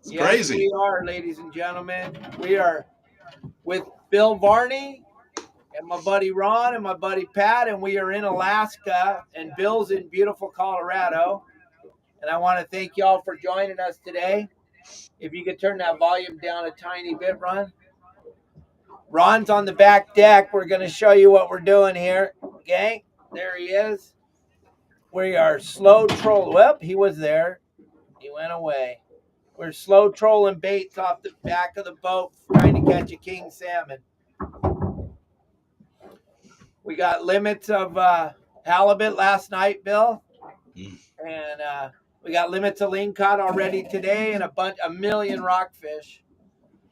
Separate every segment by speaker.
Speaker 1: It's
Speaker 2: Yes,
Speaker 1: crazy.
Speaker 2: we are, ladies and gentlemen. We are with Bill Varney and my buddy Ron and my buddy Pat, and we are in Alaska, and Bill's in beautiful Colorado. And I want to thank y'all for joining us today. If you could turn that volume down a tiny bit, Ron. Ron's on the back deck. We're going to show you what we're doing here. Okay, there he is. We are slow troll. Well, he was there. He went away. We're slow trolling baits off the back of the boat trying to catch a king salmon. We got limits of halibut last night, Bill. And we got limits of lingcod already today and a million rockfish.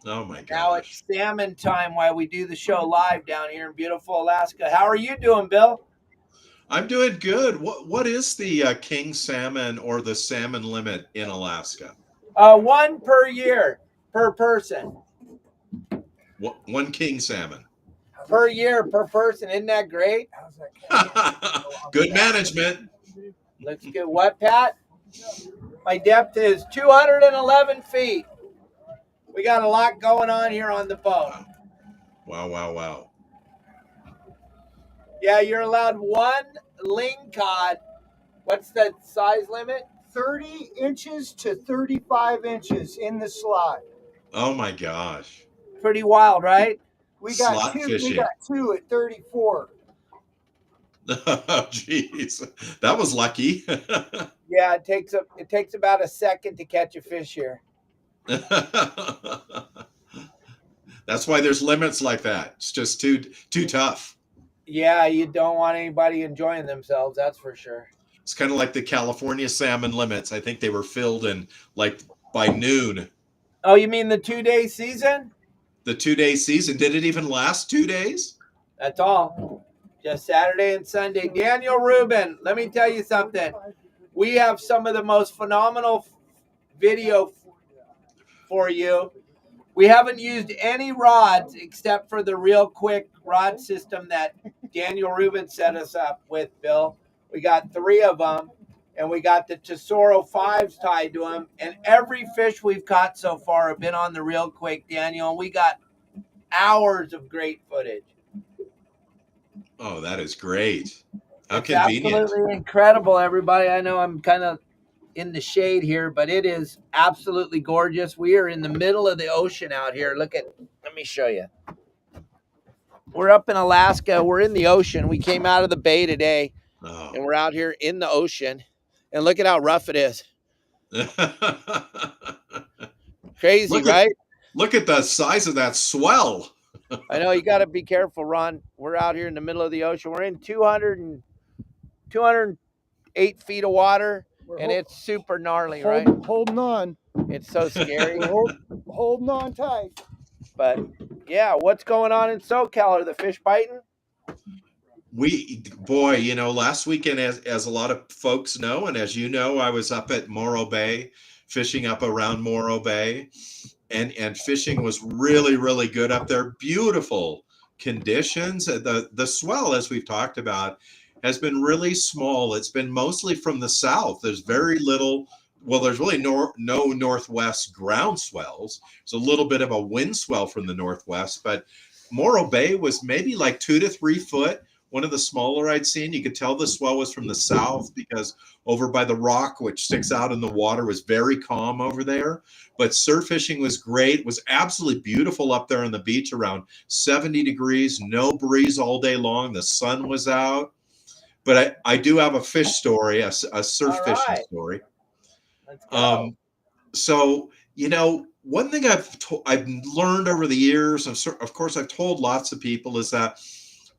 Speaker 1: Oh my gosh.
Speaker 2: Now it's salmon time while we do the show live down here in beautiful Alaska. How are you doing, Bill?
Speaker 1: I'm doing good. What is the king salmon or the salmon limit in Alaska?
Speaker 2: One per year per person.
Speaker 1: One king salmon.
Speaker 2: Per year per person. Isn't that great?
Speaker 1: Good management.
Speaker 2: Looks good. What, Pat? My depth is 211 feet. We got a lot going on here on the boat.
Speaker 1: Wow.
Speaker 2: Yeah, you're allowed one lingcod. What's the size limit?
Speaker 3: 30 inches to 35 inches in the slot.
Speaker 1: Oh my gosh.
Speaker 2: Pretty wild, right?
Speaker 3: We got
Speaker 1: Slot
Speaker 3: two.
Speaker 1: fishing.
Speaker 3: We got two at 34.
Speaker 1: Oh, jeez. That was lucky.
Speaker 2: Yeah, it takes about a second to catch a fish here.
Speaker 1: That's why there's limits like that. It's just too tough.
Speaker 2: Yeah, you don't want anybody enjoying themselves, that's for sure.
Speaker 1: It's kind of like the California salmon limits. I think they were filled in like by noon.
Speaker 2: Oh, you mean the 2-day season?
Speaker 1: The 2-day season. Did it even last 2 days?
Speaker 2: That's all. Just Saturday and Sunday. Daniel Rubin, let me tell you something. We have some of the most phenomenal video for you. We haven't used any rods except for the ReelQuick rod system that Daniel Rubin set us up with, Bill. We got 3 of them, and we got the Tesoro 5s tied to them. And every fish we've caught so far have been on the ReelQuick, Daniel. And we got hours of great footage.
Speaker 1: Oh, that is great. How
Speaker 2: It's
Speaker 1: convenient.
Speaker 2: absolutely incredible, everybody. I know I'm kind of in the shade here, but it is absolutely gorgeous. We are in the middle of the ocean out here. Let me show you. We're up in Alaska. We're in the ocean. We came out of the bay today, and we're out here in the ocean. And look at how rough it is. Crazy, right?
Speaker 1: Look at the size of that swell.
Speaker 2: I know, you got to be careful, Ron. We're out here in the middle of the ocean. We're in 208 feet of water, and it's super gnarly, right?
Speaker 3: Holding on.
Speaker 2: It's so scary.
Speaker 3: Holding on tight.
Speaker 2: But, yeah, what's going on in SoCal? Are the fish biting?
Speaker 1: Last weekend, as a lot of folks know, and as you know, I was up at Morro Bay, fishing up around Morro Bay. And fishing was really, really good up there. Beautiful conditions. The swell, as we've talked about, has been really small. It's been mostly from the south. There's very little. Well, there's really no northwest ground swells. There's a little bit of a wind swell from the northwest, but Morro Bay was maybe like 2 to 3 foot. One of the smaller I'd seen. You could tell the swell was from the south because over by the rock, which sticks out in the water, was very calm over there. But surf fishing was great. It was absolutely beautiful up there on the beach, around 70 degrees, no breeze all day long. The sun was out. But I do have a fish story, a surf fishing story.
Speaker 2: Let's go.
Speaker 1: So, one thing I've learned over the years, of course, I've told lots of people, is that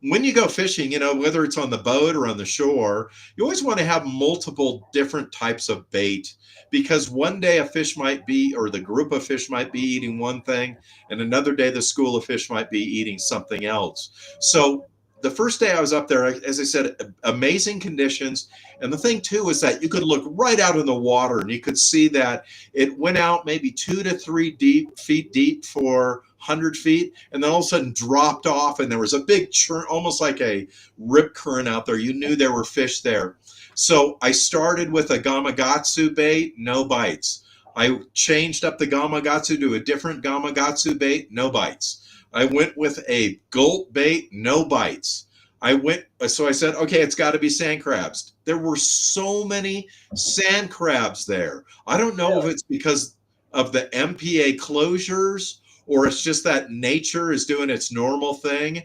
Speaker 1: when you go fishing, whether it's on the boat or on the shore, you always want to have multiple different types of bait, because one day a fish might be, or the group of fish might be eating one thing, and another day the school of fish might be eating something else. So the first day I was up there, as I said, amazing conditions. And the thing too is that you could look right out in the water and you could see that it went out maybe 2 to 3 feet deep for 100 feet, and then all of a sudden dropped off, and there was a big churn, almost like a rip current out there. You knew there were fish there. So I started with a Gamakatsu bait, no bites. I changed up the Gamakatsu to a different Gamakatsu bait, no bites. I went with a gulp bait, no bites. So I said, okay, it's got to be sand crabs. There were so many sand crabs there. I don't know if it's because of the MPA closures or it's just that nature is doing its normal thing.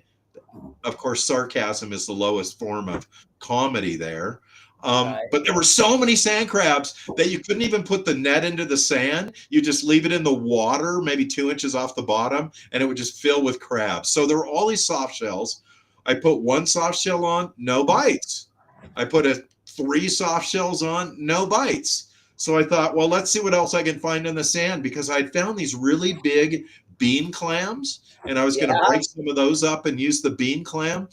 Speaker 1: Of course, sarcasm is the lowest form of comedy there. But there were so many sand crabs that you couldn't even put the net into the sand. You just leave it in the water, maybe 2 inches off the bottom, and it would just fill with crabs. So there were all these soft shells. I put one soft shell on, no bites. I put 3 soft shells on, no bites. So I thought, well, let's see what else I can find in the sand, because I'd found these really big bean clams, and I was going to break some of those up and use the bean clam.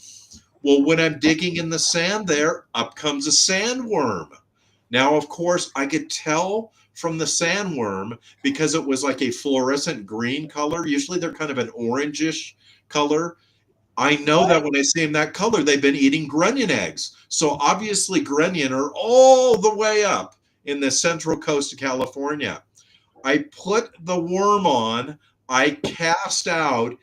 Speaker 1: Well, when I'm digging in the sand there, up comes a sandworm. Now, of course, I could tell from the sandworm because it was like a fluorescent green color. Usually they're kind of an orangish color. I know that when I see them that color, they've been eating Grunion eggs. So obviously Grunion are all the way up in the central coast of California. I put the worm on, I cast out.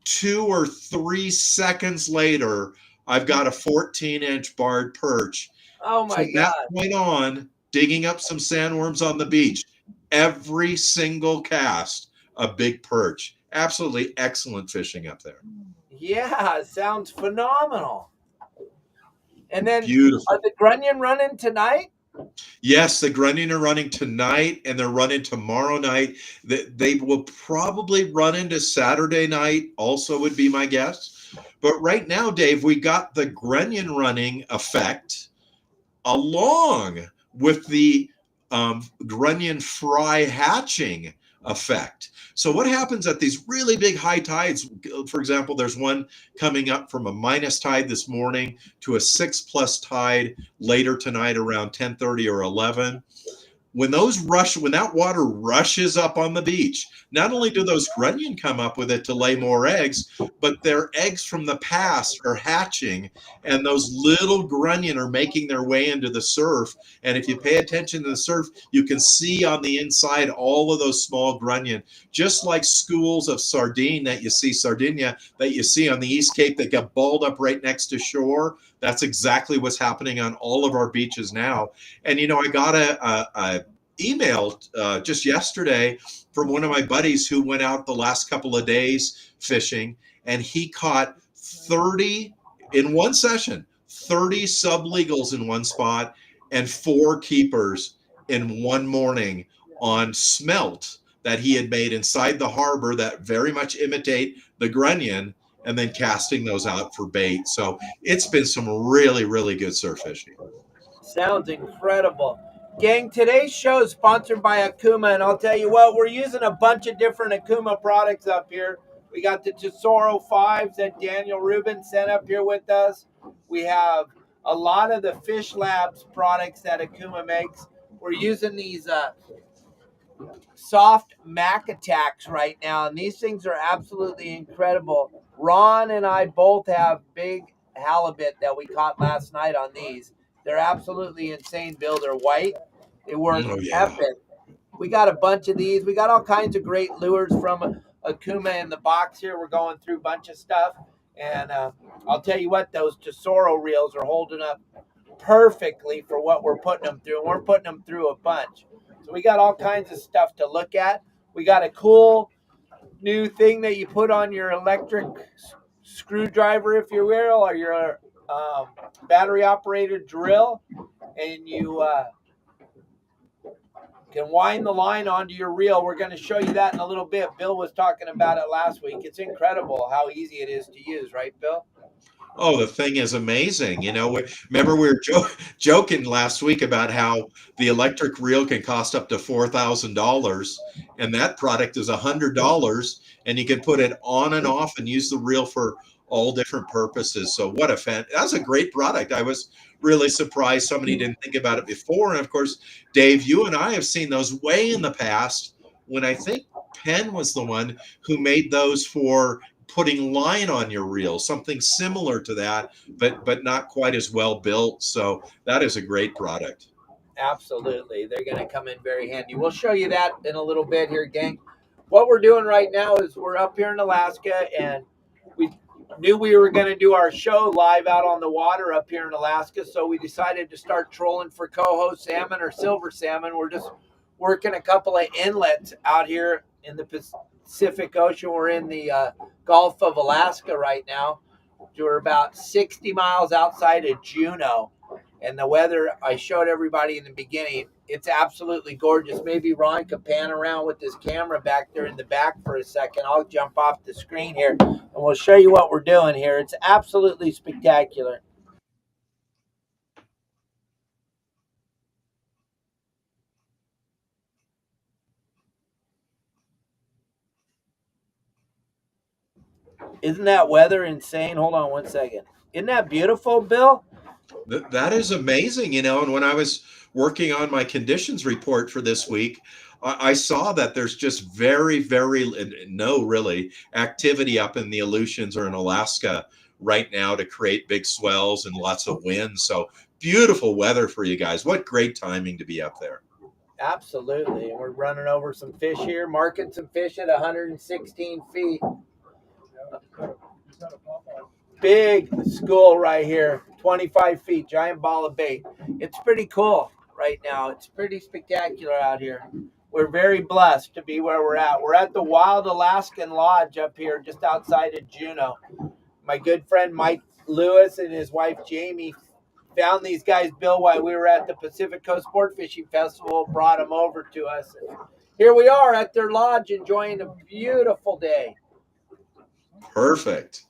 Speaker 1: 2 or 3 seconds later, I've got a 14-inch barred perch.
Speaker 2: Oh my
Speaker 1: From that point on, digging up some sandworms on the beach, every single cast, a big perch. Absolutely excellent fishing up there.
Speaker 2: Yeah, sounds phenomenal. And then
Speaker 1: Beautiful.
Speaker 2: Are the Grunion running tonight?
Speaker 1: Yes, the Grunion are running tonight and they're running tomorrow night. They will probably run into Saturday night also would be my guess. But right now, Dave, we got the Grunion running effect along with the Grunion fry hatching effect. So what happens at these really big high tides, for example, there's one coming up from a minus tide this morning to a 6+ tide later tonight around 10:30 or 11. When that water rushes up on the beach, not only do those Grunion come up with it to lay more eggs, but their eggs from the past are hatching, and those little Grunion are making their way into the surf. And if you pay attention to the surf, you can see on the inside all of those small Grunion, just like schools of sardine that you see, Sardinia, that you see on the East Cape that get balled up right next to shore. That's exactly what's happening on all of our beaches now. And, I got a email just yesterday from one of my buddies who went out the last couple of days fishing, and he caught 30 in one session, 30 sublegals in one spot and 4 keepers in one morning on smelt that he had made inside the harbor that very much imitate the Grunion, and then casting those out for bait. So it's been some really, really good surf fishing.
Speaker 2: Sounds incredible. Gang, today's show is sponsored by Okuma, and I'll tell you what, we're using a bunch of different Okuma products up here. We got the Tesoro 5s that Daniel Rubin sent up here with us. We have a lot of the Fish Labs products that Okuma makes. We're using these soft Mac attacks right now, and these things are absolutely incredible. Ron and I both have big halibut that we caught last night on these. They're absolutely insane, Bill. They're white. They work epic. We got a bunch of these. We got all kinds of great lures from Okuma in the box here. We're going through a bunch of stuff. And I'll tell you what, those Tesoro reels are holding up perfectly for what we're putting them through. And we're putting them through a bunch. So we got all kinds of stuff to look at. We got a cool new thing that you put on your electric screwdriver, if you will, or your battery operated drill, and you can wind the line onto your reel. We're going to show you that in a little bit. Bill was talking about it last week. It's incredible how easy it is to use, right, Bill?
Speaker 1: Oh, the thing is amazing. Remember we were joking last week about how the electric reel can cost up to $4,000, and that product is $100, and you can put it on and off and use the reel for all different purposes. So that's a great product. I was really surprised somebody didn't think about it before. And of course, Dave, you and I have seen those way in the past when I think Penn was the one who made those for putting line on your reel, something similar to that, but not quite as well built. So that is a great product.
Speaker 2: Absolutely. They're going to come in very handy. We'll show you that in a little bit here, gang. What we're doing right now is we're up here in Alaska, and we knew we were going to do our show live out on the water up here in Alaska, so we decided to start trolling for coho salmon or silver salmon. We're just working a couple of inlets out here in the Pacific Ocean. We're in the Gulf of Alaska right now. We're about 60 miles outside of Juneau. And the weather, I showed everybody in the beginning, it's absolutely gorgeous. Maybe Ron could pan around with his camera back there in the back for a second. I'll jump off the screen here, and we'll show you what we're doing here. It's absolutely spectacular. Isn't that weather insane? Hold on one second. Isn't that beautiful, Bill?
Speaker 1: That is amazing, and when I was working on my conditions report for this week, I saw that there's just very no really activity up in the Aleutians or in Alaska right now to create big swells and lots of wind. So beautiful weather for you guys. What great timing to be up there.
Speaker 2: Absolutely. And we're running over some fish here, marking some fish at 116 feet. Big school right here, 25 feet, giant ball of bait. It's pretty cool right now. It's pretty spectacular out here. We're very blessed to be where we're at. We're at the Wild Alaskan Lodge up here just outside of Juneau. My good friend Mike Lewis and his wife Jamie found these guys, Bill, while we were at the Pacific Coast Sport Fishing Festival, brought them over to us. And here we are at their lodge enjoying a beautiful day.
Speaker 1: Perfect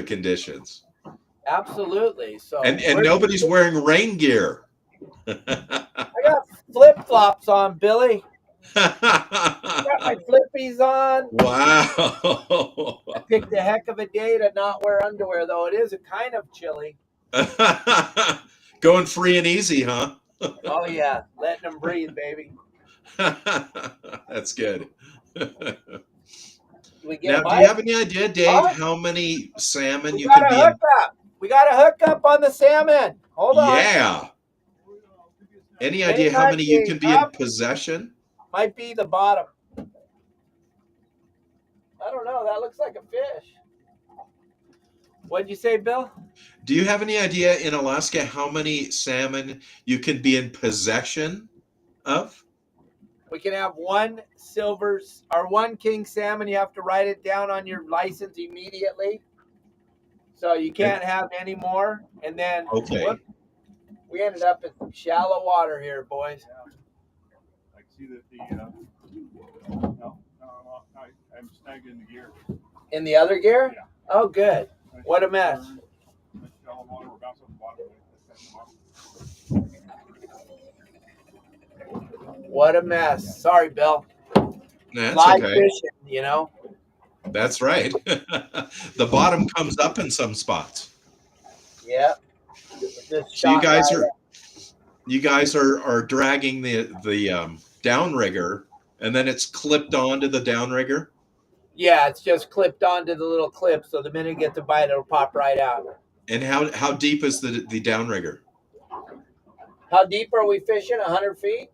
Speaker 1: conditions.
Speaker 2: Absolutely. So
Speaker 1: and nobody's wearing rain gear.
Speaker 2: I got flip-flops on, Billy. I got my flippies on.
Speaker 1: Wow.
Speaker 2: I picked a heck of a day to not wear underwear, though. It is a kind of chilly.
Speaker 1: Going free and easy, huh?
Speaker 2: Oh, yeah. Letting them breathe, baby.
Speaker 1: That's good.
Speaker 2: Now,
Speaker 1: do you have any idea, Dave, how many salmon you can be in?
Speaker 2: We got a hookup on the salmon. Hold on.
Speaker 1: Yeah. Any idea how many you can be in possession?
Speaker 2: Might be the bottom. I don't know. That looks like a fish. What'd you say, Bill?
Speaker 1: Do you have any idea in Alaska how many salmon you can be in possession of?
Speaker 2: We can have one silver or one king salmon. You have to write it down on your license immediately. So you can't have any more. And then we ended up in shallow water here, boys.
Speaker 4: I see that I'm snagged in the gear.
Speaker 2: In the other gear?
Speaker 4: Yeah.
Speaker 2: Oh, good. What a mess.
Speaker 4: Shallow water, we're bouncing off the bottom.
Speaker 2: What a mess. Sorry, Bill.
Speaker 1: That's
Speaker 2: Live
Speaker 1: okay.
Speaker 2: fishing,
Speaker 1: That's right. The bottom comes up in some spots.
Speaker 2: Yeah.
Speaker 1: So you guys are dragging the downrigger, and then it's clipped onto the downrigger?
Speaker 2: Yeah, it's just clipped onto the little clip, so the minute it gets a bite, it'll pop right out.
Speaker 1: And how deep is the downrigger?
Speaker 2: How deep are we fishing? 100 feet?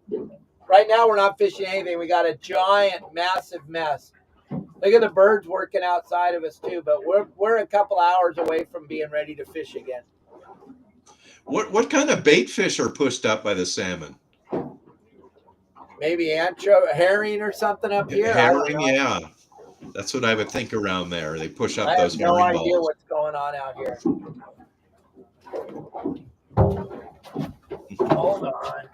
Speaker 2: Right now, we're not fishing anything. We got a giant, massive mess. Look at the birds working outside of us, too, but we're a couple hours away from being ready to fish again.
Speaker 1: What kind of bait fish are pushed up by the salmon?
Speaker 2: Maybe herring or something up here.
Speaker 1: Herring, yeah. That's what I would think around there. They push up those herring balls.
Speaker 2: I have no idea what's going on out here. Hold on.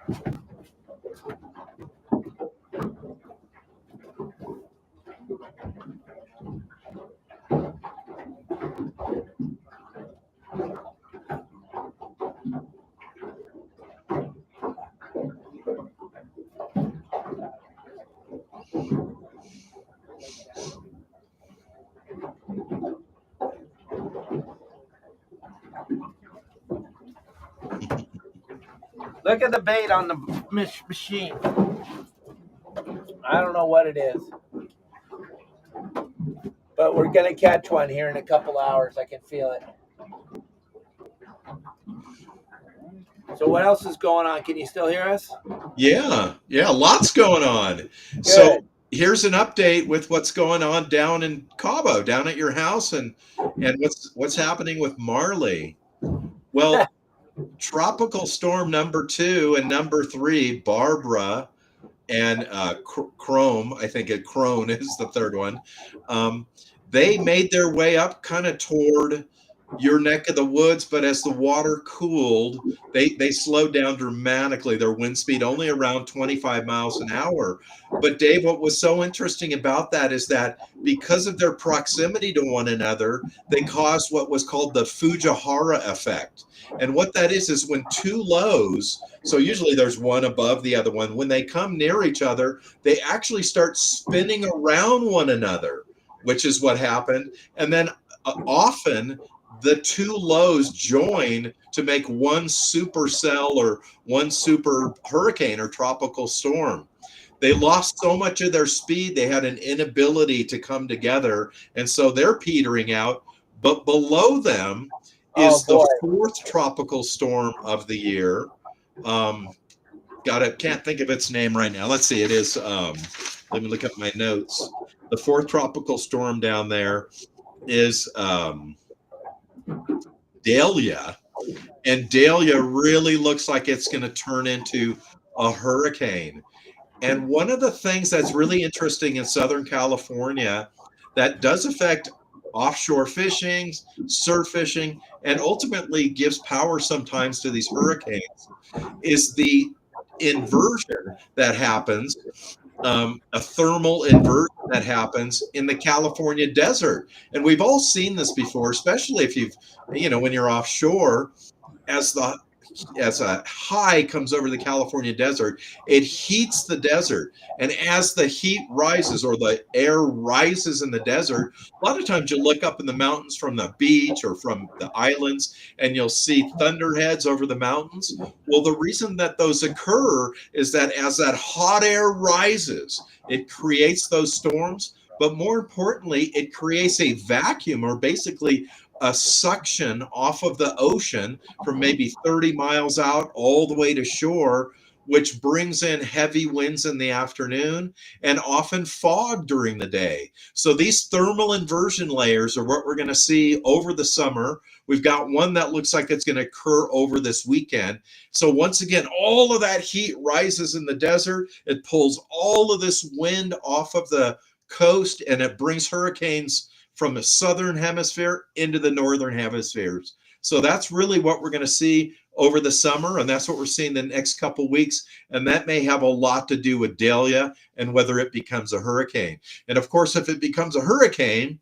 Speaker 2: Look at the bait on the machine. I don't know what it is. But we're going to catch one here in a couple hours. I can feel it. So what else is going on? Can you still hear us?
Speaker 1: Yeah, lots going on.
Speaker 2: Good.
Speaker 1: So here's an update with what's going on down in Cabo, down at your house, and what's happening with Marley. Well, Tropical Storm number 2 and number 3, Barbara, and Chrome, I think Crone is the third one. They made their way up kind of toward your neck of the woods, but as the water cooled, they slowed down dramatically. Their wind speed only around 25 miles an hour. But Dave, what was so interesting about that is that because of their proximity to one another, they caused what was called the Fujiwara effect. And what that is when two lows, so usually there's one above the other one, when they come near each other, they actually start spinning around one another, which is what happened. And then often the two lows join to make one supercell or one super hurricane or tropical storm. They lost so much of their speed, they had an inability to come together. And so they're petering out. But below them is the fourth tropical storm of the year. Can't think of its name right now. Let's see. It is, let me look up my notes. The fourth tropical storm down there is Dahlia, and Dahlia really looks like it's going to turn into a hurricane. And one of the things that's really interesting in Southern California that does affect offshore fishing, surf fishing, and ultimately gives power sometimes to these hurricanes is the inversion that happens, a thermal inversion that happens in the California desert. And we've all seen this before, especially if when you're offshore, as a high comes over the California desert, it heats the desert. And as the heat rises or the air rises in the desert, a lot of times you'll look up in the mountains from the beach or from the islands and you'll see thunderheads over the mountains. Well, the reason that those occur is that as that hot air rises, it creates those storms. But more importantly, it creates a vacuum, or basically a suction off of the ocean from maybe 30 miles out all the way to shore, which brings in heavy winds in the afternoon and often fog during the day. So these thermal inversion layers are what we're going to see over the summer. We've got one that looks like it's going to occur over this weekend. So once again, all of that heat rises in the desert. It pulls all of this wind off of the coast, and it brings hurricanes from the southern hemisphere into the northern hemispheres. So that's really what we're going to see over the summer, and that's what we're seeing the next couple weeks. And that may have a lot to do with Dahlia and whether it becomes a hurricane. And of course, if it becomes a hurricane,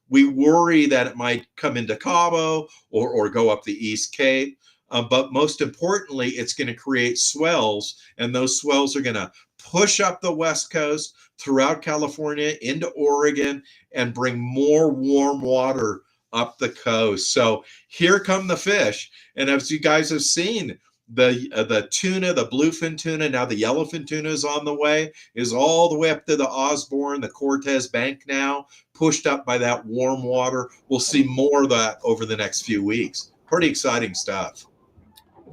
Speaker 1: we worry that it might come into Cabo or go up the East Cape. But most importantly, it's going to create swells, and those swells are going to push up the West Coast throughout California into Oregon and bring more warm water up the coast. So here come the fish. And as you guys have seen, the tuna, the bluefin tuna, now the yellowfin tuna is on the way, is all the way up to the Osborne, the Cortez Bank now, pushed up by that warm water. We'll see more of that over the next few weeks. Pretty exciting stuff.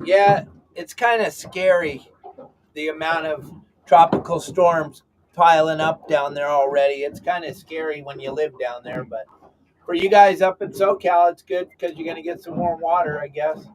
Speaker 2: Yeah, it's kind of scary, the amount of tropical storms piling up down there already. It's kind of scary when you live down there, but for you guys up in SoCal, it's good because you're going to get some warm water, I guess.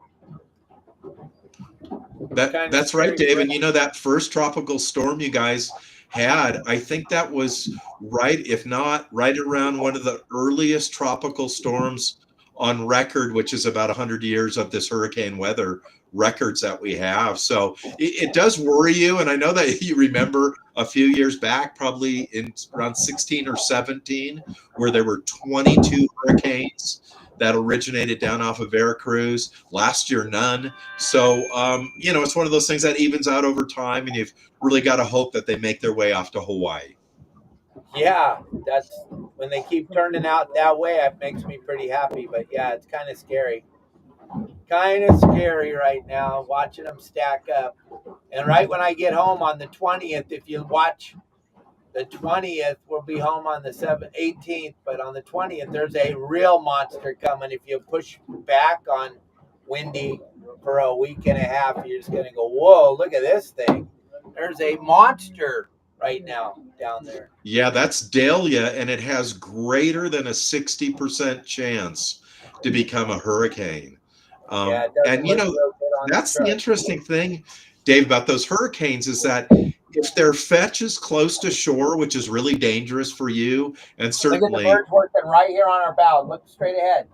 Speaker 1: That's right, Dave. And that first tropical storm you guys had, I think that was right, if not right around one of the earliest tropical storms on record, which is about 100 years of this hurricane weather records that we have. So it does worry you. And I know that you remember a few years back, probably in around 16 or 17, where there were 22 hurricanes that originated down off of Veracruz. Last year, none. So, it's one of those things that evens out over time, and you've really got to hope that they make their way off to Hawaii.
Speaker 2: Yeah, that's when they keep turning out that way, it makes me pretty happy. But yeah, it's kind of scary. Kind of scary right now, watching them stack up. And right when I get home on the 20th, if you watch the 20th, we'll be home on the 18th, but on the 20th, there's a real monster coming. If you push back on windy for a week and a half, you're just going to go, whoa, look at this thing. There's a monster right now down there.
Speaker 1: Yeah, that's Dahlia, and it has greater than a 60% chance to become a hurricane.
Speaker 2: Yeah, it doesn't
Speaker 1: And, you
Speaker 2: look
Speaker 1: know,
Speaker 2: real good on
Speaker 1: that's
Speaker 2: the
Speaker 1: the
Speaker 2: chart.
Speaker 1: interesting thing, Dave, about those hurricanes is that if their fetch is close to shore, which is really dangerous for you, and
Speaker 2: Look at the
Speaker 1: certainly
Speaker 2: birds working right here on our bow. Look straight ahead.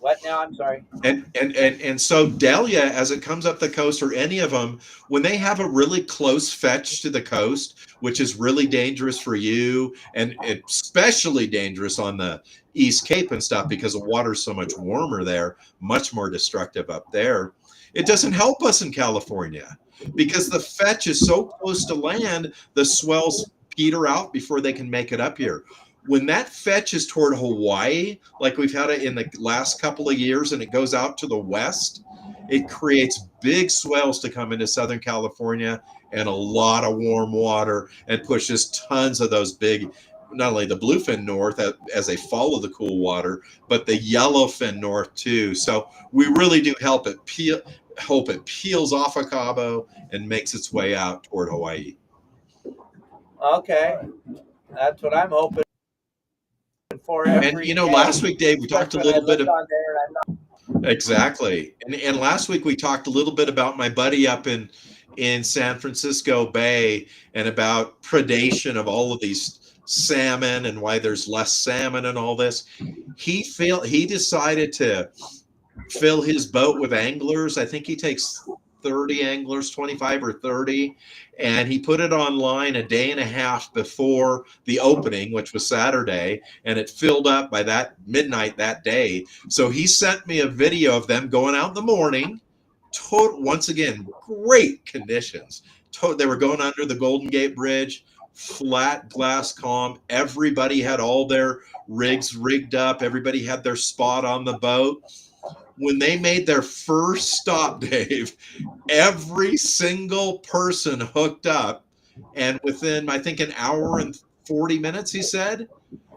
Speaker 2: What now? I'm sorry.
Speaker 1: and so Delia, as it comes up the coast, or any of them, when they have a really close fetch to the coast, which is really dangerous for you, and especially dangerous on the East Cape and stuff because the water's so much warmer there, much more destructive up there. It doesn't help us in California because the fetch is so close to land, the swells peter out before they can make it up here. When that fetch is toward Hawaii, like we've had it in the last couple of years, and it goes out to the west, it creates big swells to come into Southern California and a lot of warm water, and pushes tons of those big, not only the bluefin north as they follow the cool water, but the yellowfin north too. So we really do hope it peels off of Cabo and makes its way out toward Hawaii.
Speaker 2: Okay. That's what I'm hoping for
Speaker 1: And
Speaker 2: every
Speaker 1: you know,
Speaker 2: day.
Speaker 1: last week, Dave, we talked a
Speaker 2: When I
Speaker 1: little bit
Speaker 2: look
Speaker 1: of
Speaker 2: on there and I'm not
Speaker 1: exactly. And last week we talked a little bit about my buddy up in San Francisco Bay and about predation of all of these salmon and why there's less salmon and all this. He decided to fill his boat with anglers. I think he takes 30 anglers, 25 or 30, and he put it online a day and a half before the opening, which was Saturday, and it filled up by that midnight that day. So he sent me a video of them going out in the morning. Once again, great conditions. They were going under the Golden Gate Bridge, flat glass calm. Everybody had all their rigs rigged up. Everybody had their spot on the boat. When they made their first stop, Dave, every single person hooked up, and within, I think, an hour and 40 minutes, he said,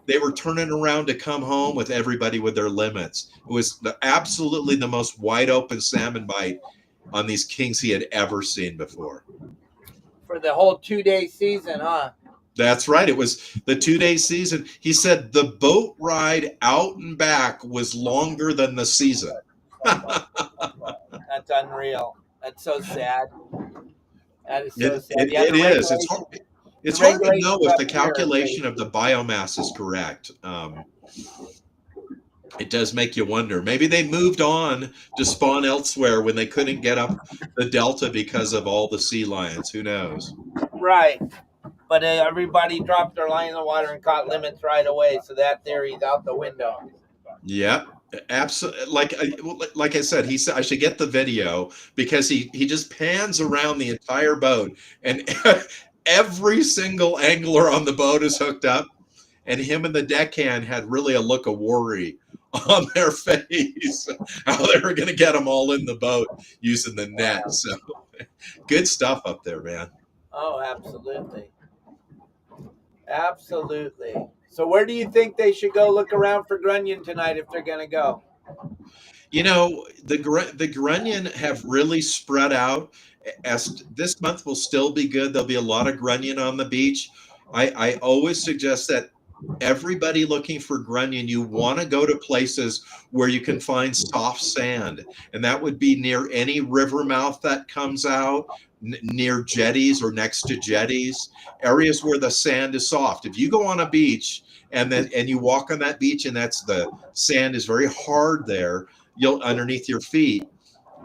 Speaker 1: they were turning around to come home with everybody with their limits. It was absolutely the most wide open salmon bite on these kings he had ever seen before.
Speaker 2: for the whole 2-day season, huh?
Speaker 1: That's right. It was the 2-day season. He said the boat ride out and back was longer than the season.
Speaker 2: That's unreal. That's so sad. That is so sad.
Speaker 1: It
Speaker 2: Yeah, the
Speaker 1: is.
Speaker 2: regulation-
Speaker 1: It's hard to know
Speaker 2: regulations
Speaker 1: if
Speaker 2: up
Speaker 1: the
Speaker 2: here are
Speaker 1: calculation of
Speaker 2: crazy.
Speaker 1: the biomass is correct. It does make you wonder. Maybe they moved on to spawn elsewhere when they couldn't get up the delta because of all the sea lions. Who knows?
Speaker 2: Right. But everybody dropped their line in the water and caught limits right away, so that theory's out the window.
Speaker 1: Yeah, absolutely. Like I said, he said I should get the video because he just pans around the entire boat, and every single angler on the boat is hooked up, and him and the deckhand had really a look of worry on their face how they were going to get them all in the boat using the net. So good stuff up there, man.
Speaker 2: Oh, absolutely. Absolutely. So where do you think they should go look around for Grunion tonight if they're going to go?
Speaker 1: You know, the Grunion have really spread out. As this month will still be good. There'll be a lot of Grunion on the beach. I always suggest that everybody looking for Grunion, you want to go to places where you can find soft sand, and that would be near any river mouth that comes out, near jetties or next to jetties, areas where the sand is soft. If you go on a beach and you walk on that beach and the sand is very hard there, you'll underneath your feet,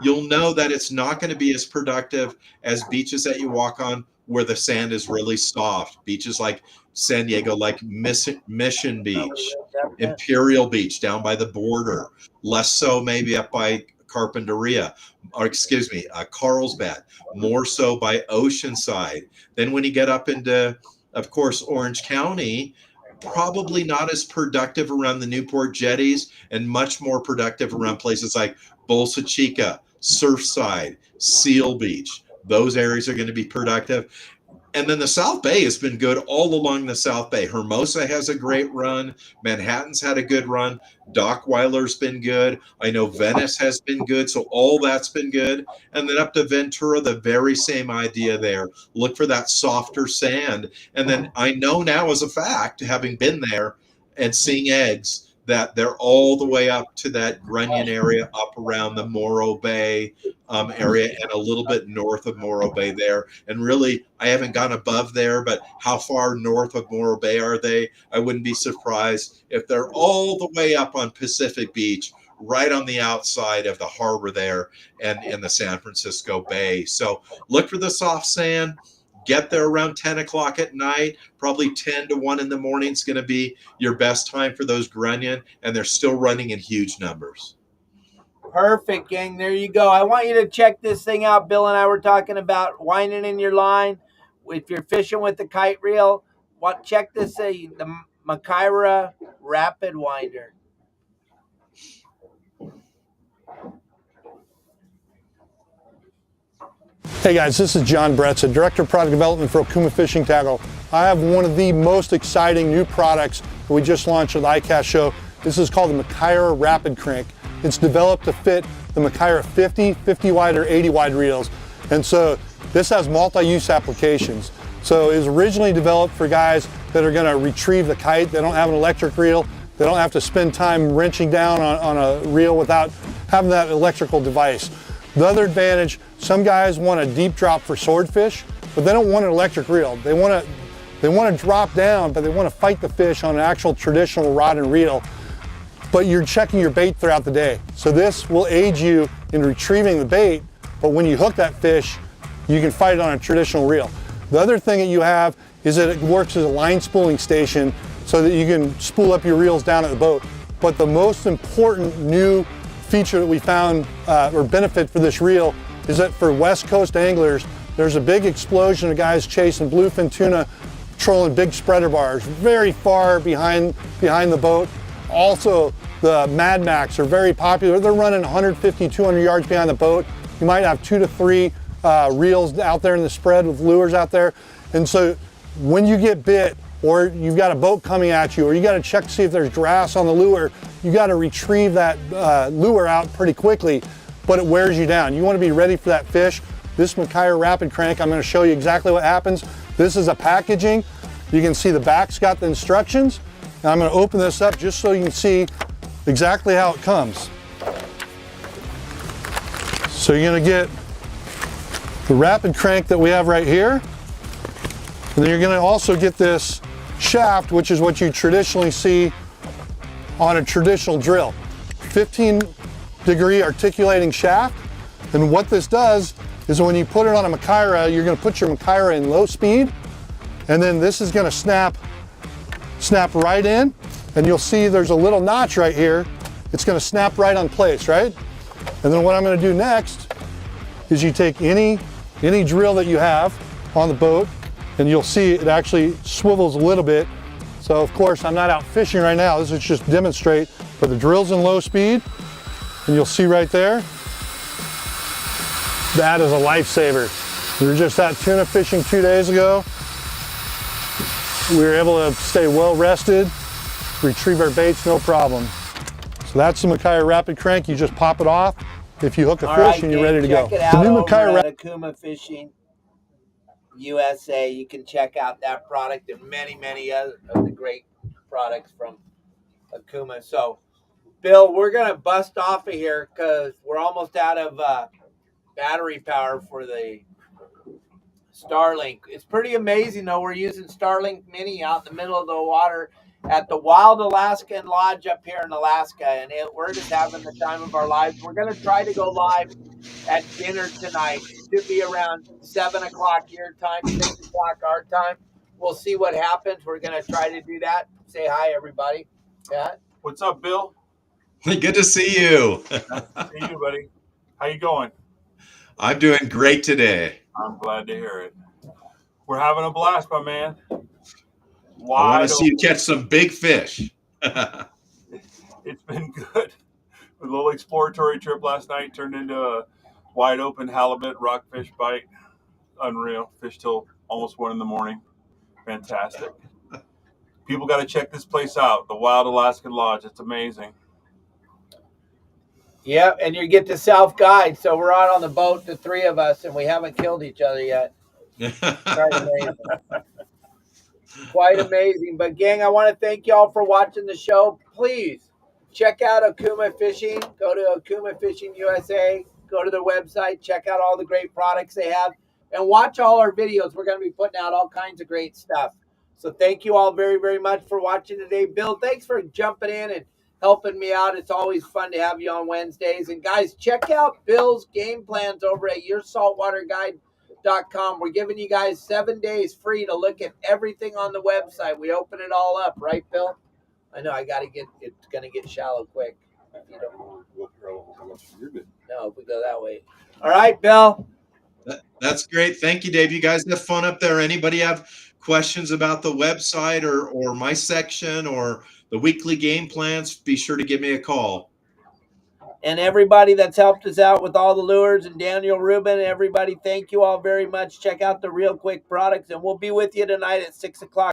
Speaker 1: you'll know that it's not going to be as productive as beaches that you walk on where the sand is really soft. Beaches like San Diego, like Mission Beach, Imperial Beach down by the border, less so maybe up by Carpinteria, or excuse me, Carlsbad, more so by Oceanside. Then when you get up into, of course, Orange County, probably not as productive around the Newport jetties and much more productive around places like Bolsa Chica, Surfside, Seal Beach. Those areas are going to be productive. And then the South Bay has been good all along the South Bay. Hermosa has a great run. Manhattan's had a good run. Dockweiler's been good. I know Venice has been good. So all that's been good. And then up to Ventura, the very same idea there. Look for that softer sand. And then I know now as a fact, having been there and seeing eggs, that they're all the way up to that Grunion area, up around the Morro Bay area, and a little bit north of Morro Bay there. And really, I haven't gone above there, but how far north of Morro Bay are they? I wouldn't be surprised if they're all the way up on Pacific Beach, right on the outside of the harbor there and in the San Francisco Bay. So look for the soft sand. Get there around 10 o'clock at night. Probably 10 to 1 in the morning is going to be your best time for those Grunion, and they're still running in huge numbers.
Speaker 2: Perfect, gang. There you go. I want you to check this thing out. Bill and I were talking about winding in your line. If you're fishing with the kite reel, check this, the McCarty Rapid Winder.
Speaker 5: Hey guys, this is John Bretza, Director of Product Development for Okuma Fishing Tackle. I have one of the most exciting new products that we just launched at the ICAST show. This is called the McCarty Rapid Crank. It's developed to fit the McCarty 50 wide or 80 wide reels. And so this has multi-use applications. So it was originally developed for guys that are gonna retrieve the kite. They don't have an electric reel. They don't have to spend time wrenching down on a reel without having that electrical device. The other advantage, some guys want a deep drop for swordfish, but they don't want an electric reel. They want to drop down, but they want to fight the fish on an actual traditional rod and reel, but you're checking your bait throughout the day. So this will aid you in retrieving the bait, but when you hook that fish, you can fight it on a traditional reel. The other thing that you have is that it works as a line spooling station so that you can spool up your reels down at the boat. But the most important new feature that we found or benefit for this reel is that for West Coast anglers, there's a big explosion of guys chasing bluefin tuna, trolling big spreader bars very far behind the boat. Also, the Mad Max are very popular. They're running 150, 200 yards behind the boat. You might have 2 to 3 reels out there in the spread with lures out there. And so when you get bit, or you've got a boat coming at you, or you got to check to see if there's grass on the lure, you got to retrieve that lure out pretty quickly, but it wears you down. You want to be ready for that fish. This McCarty Rapid Crank, I'm going to show you exactly what happens. This is a packaging. You can see the back's got the instructions. And I'm going to open this up just so you can see exactly how it comes. So you're going to get the Rapid Crank that we have right here. And then you're going to also get this shaft, which is what you traditionally see on a traditional drill. 15-degree articulating shaft. And what this does is when you put it on a McCarty, you're going to put your McCarty in low speed, and then this is going to snap right in, and you'll see there's a little notch right here. It's going to snap right on place, right? And then what I'm going to do next is you take any drill that you have on the boat, and you'll see it actually swivels a little bit. So of course I'm not out fishing right now, this is just demonstrate, but the drill's in low speed, and you'll see right there, that is a lifesaver. We were just out tuna fishing 2 days ago. We were able to stay well rested, retrieve our baits, no problem. So that's the McCarty Rapid Crank. You just pop it off if you hook a fish and you're ready to go.
Speaker 2: Check it out over at Okuma Fishing USA. You can check out that product and many other of the great products from Okuma. So, Bill, we're going to bust off of here because we're almost out of battery power for the Starlink. It's pretty amazing, though. We're using Starlink Mini out in the middle of the water at the Wild Alaskan Lodge up here in Alaska, and we're just having the time of our lives. We're going to try to go live at dinner tonight. It should be around 7 o'clock your time, 6 o'clock our time. We'll see what happens. We're going to try to do that. Say hi, everybody. Yeah.
Speaker 4: What's up, Bill?
Speaker 1: Good to see you.
Speaker 4: Nice to see you, buddy. How you going?
Speaker 1: I'm doing great today.
Speaker 4: I'm glad to hear it. We're having a blast, my man.
Speaker 1: I want to see you catch some big fish.
Speaker 4: It's been good. A little exploratory trip last night turned into a wide open halibut rockfish bite. Unreal. Fish till almost 1 in the morning. Fantastic. People got to check this place out, the Wild Alaskan Lodge. It's amazing.
Speaker 2: Yep, and you get to self-guide. So we're out on the boat, the three of us, and we haven't killed each other yet. Quite amazing. Quite amazing. But gang, I want to thank y'all for watching the show. Please check out Okuma Fishing. Go to Okuma Fishing USA. Go to their website. Check out all the great products they have. And watch all our videos. We're going to be putting out all kinds of great stuff. So thank you all very, very much for watching today. Bill, thanks for jumping in and helping me out. It's always fun to have you on Wednesdays. And guys, check out Bill's game plans over at Your Saltwater Guide.com. We're giving you guys 7 days free to look at everything on the website. We open it all up, right, Bill? I know it's gonna get shallow quick. You know. No, if we go that way. All right, Bill.
Speaker 1: That's great. Thank you, Dave. You guys have fun up there. Anybody have questions about the website or my section or the weekly game plans, be sure to give me a call.
Speaker 2: And everybody that's helped us out with all the lures, and Daniel Rubin, everybody, thank you all very much. Check out the ReelQuick products, and we'll be with you tonight at 6 o'clock.